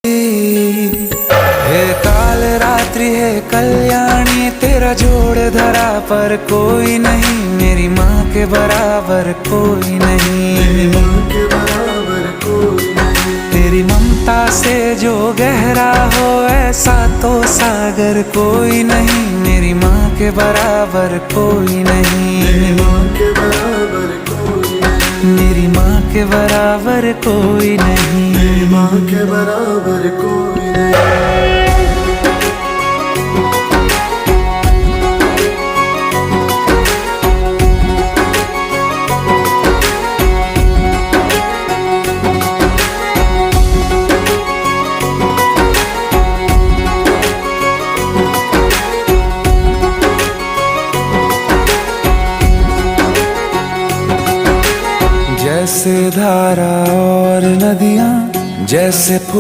हे काल रात्रि है कल्याणी, तेरा जोड़ धरा पर कोई नहीं, मेरी माँ के बराबर कोई नहीं, मेरी माँ के बराबर कोई नहीं। तेरी ममता से जो गहरा हो ऐसा तो सागर कोई नहीं, मेरी माँ के बराबर कोई नहीं, मेरी माँ के बराबर कोई नहीं। मेरी माँ के बराबर कोई नहीं, मेरी माँ के बराबर कोई नहीं। जैसे धारा और नदियाँ, जैसे फूल